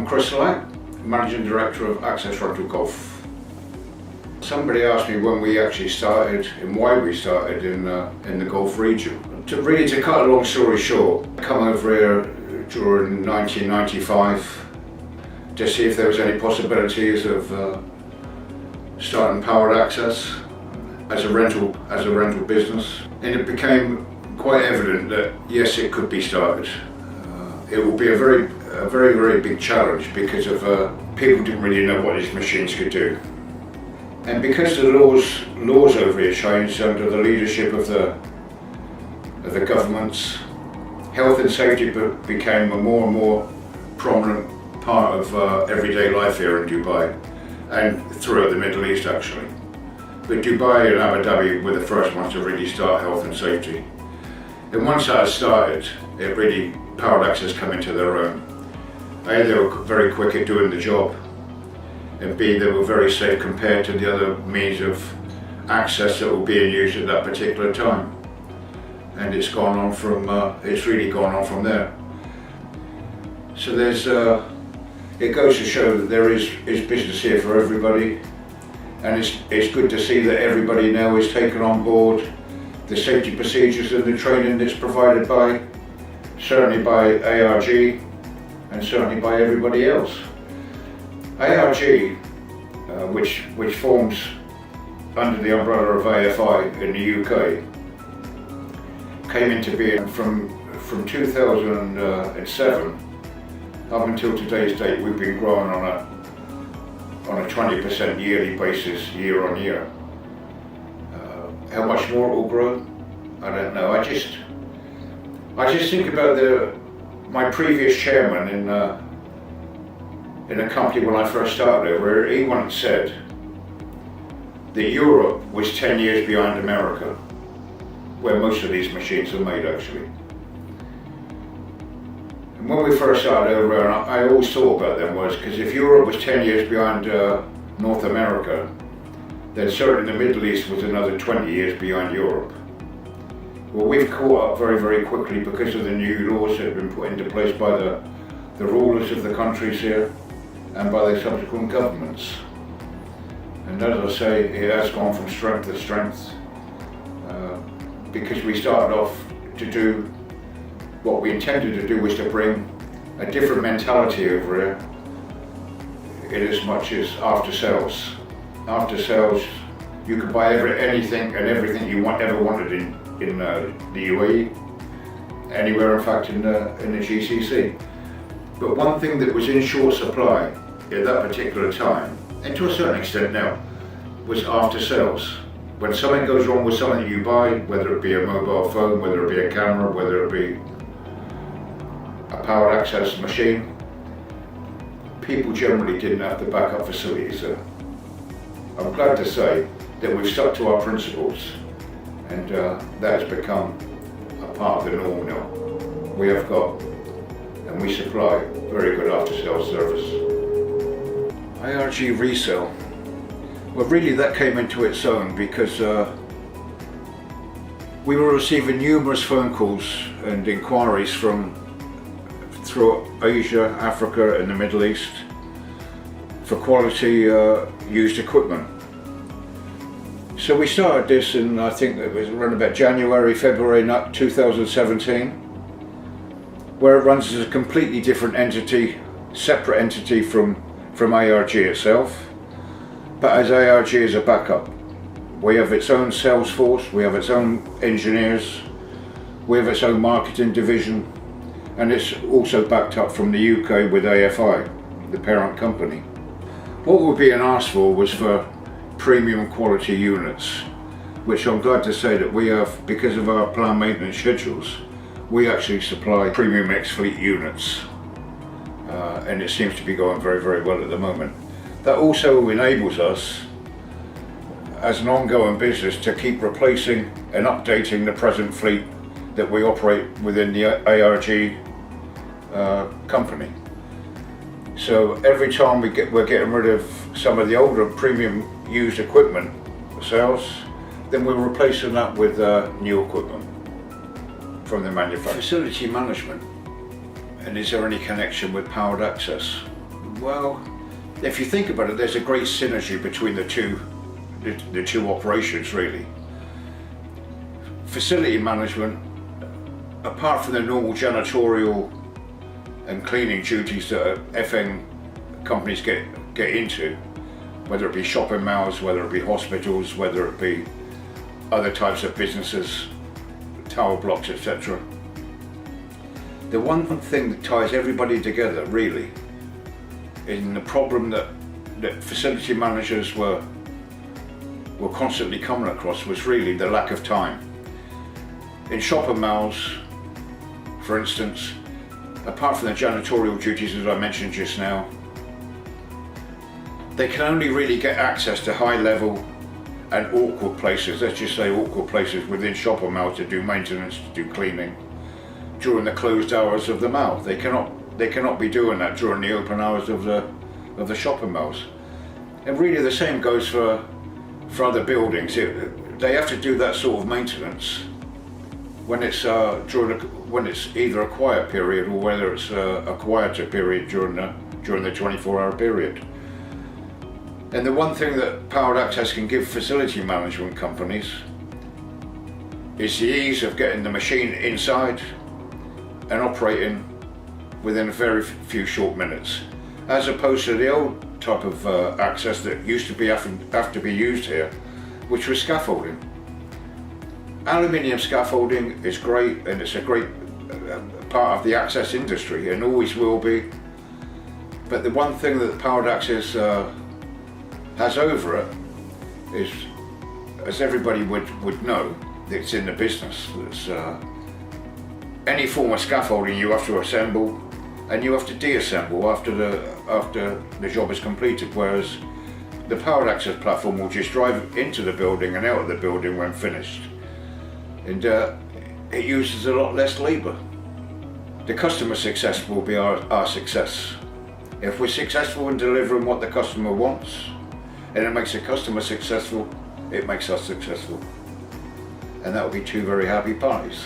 I'm Chris Managing Director of Access Rental Golf. Somebody asked me when we actually started and why we started in the Gulf region. To cut a long story short, I come over here during 1995 to see if there was any possibilities of starting powered access as a rental business, and it became quite evident that yes, it could be started. It will be a very big challenge because of people didn't really know what these machines could do, and because the laws over here changed under the leadership of the governments, health and safety became a more and more prominent part of everyday life here in Dubai and throughout the Middle East actually. But Dubai and Abu Dhabi were the first ones to really start health and safety. And once that started, it really, powered access come into their own. A, they were very quick at doing the job, and B, they were very safe compared to the other means of access that were being used at that particular time. And it's gone on from, it's really gone on from there. So there's, it goes to show that there is business here for everybody, and it's good to see that everybody now is taken on board the safety procedures and the training that's provided certainly by ARG and certainly by everybody else. ARG, which forms under the umbrella of AFI in the UK, came into being from 2007 up until today's date. We've been growing on a 20% yearly basis, year on year. How much more it will grow, I don't know. I just think about my previous chairman in a company when I first started over here. He once said that Europe was 10 years behind America, where most of these machines are made actually. And when we first started over here, I always thought about them was because if Europe was 10 years behind North America, then certainly the Middle East was another 20 years behind Europe. Well, we've caught up very quickly because of the new laws that have been put into place by the rulers of the countries here and by the subsequent governments. And as I say, it has gone from strength to strength because we started off to do what we intended to do, was to bring a different mentality over here in as much as after sales. After sales, you could buy anything and everything you ever wanted in the UAE, anywhere in fact in the GCC. But one thing that was in short supply at that particular time, and to a certain extent now, was after sales. When something goes wrong with something you buy, whether it be a mobile phone, whether it be a camera, whether it be a powered access machine, people generally didn't have the backup facilities there. I'm glad to say that we've stuck to our principles, and that has become a part of the norm now. We have got, and we supply, very good after-sales service. ARG resale, well really that came into its own because we were receiving numerous phone calls and inquiries throughout Asia, Africa and the Middle East for quality used equipment. So we started this in, I think it was around about January, February 2017, where it runs as a completely different entity, separate entity from ARG itself, but as ARG as a backup. We have its own sales force, we have its own engineers, we have its own marketing division, and it's also backed up from the UK with AFI, the parent company. What we're being asked for was for premium quality units, which I'm glad to say that we have, because of our planned maintenance schedules, we actually supply premium X-Fleet units, and it seems to be going very well at the moment. That also enables us, as an ongoing business, to keep replacing and updating the present fleet that we operate within the ARG company. So every time we're getting rid of some of the older premium used equipment sales, then we're replacing that with new equipment from the manufacturer. Facility management, and is there any connection with powered access? Well, if you think about it, there's a great synergy between the two operations, really. Facility management, apart from the normal janitorial and cleaning duties that FM companies get into, whether it be shopping malls, whether it be hospitals, whether it be other types of businesses, tower blocks, etc. The one thing that ties everybody together, really, in the problem that facility managers were constantly coming across was really the lack of time. In shopping malls, for instance, apart from the janitorial duties as I mentioned just now, they can only really get access to high level and awkward places, let's just say awkward places within shopping malls to do maintenance, to do cleaning during the closed hours of the mall. They cannot be doing that during the open hours of the shopping malls. And really the same goes for other buildings. They have to do that sort of maintenance when it's when it's either a quiet period or whether it's a quieter period during the 24-hour period. And the one thing that Powered Access can give facility management companies is the ease of getting the machine inside and operating within a very few short minutes, as opposed to the old type of access that used to be have to be used here, which was scaffolding. Aluminium scaffolding is great, and it's a great part of the access industry and always will be. But the one thing that Powered Access has over it is, as everybody would know, that's in the business, that's any form of scaffolding you have to assemble and you have to deassemble after the job is completed, whereas the Powered Access platform will just drive into the building and out of the building when finished, and it uses a lot less labour. The customer success will be our success. If we're successful in delivering what the customer wants, and it makes the customer successful, it makes us successful. And that will be two very happy parties.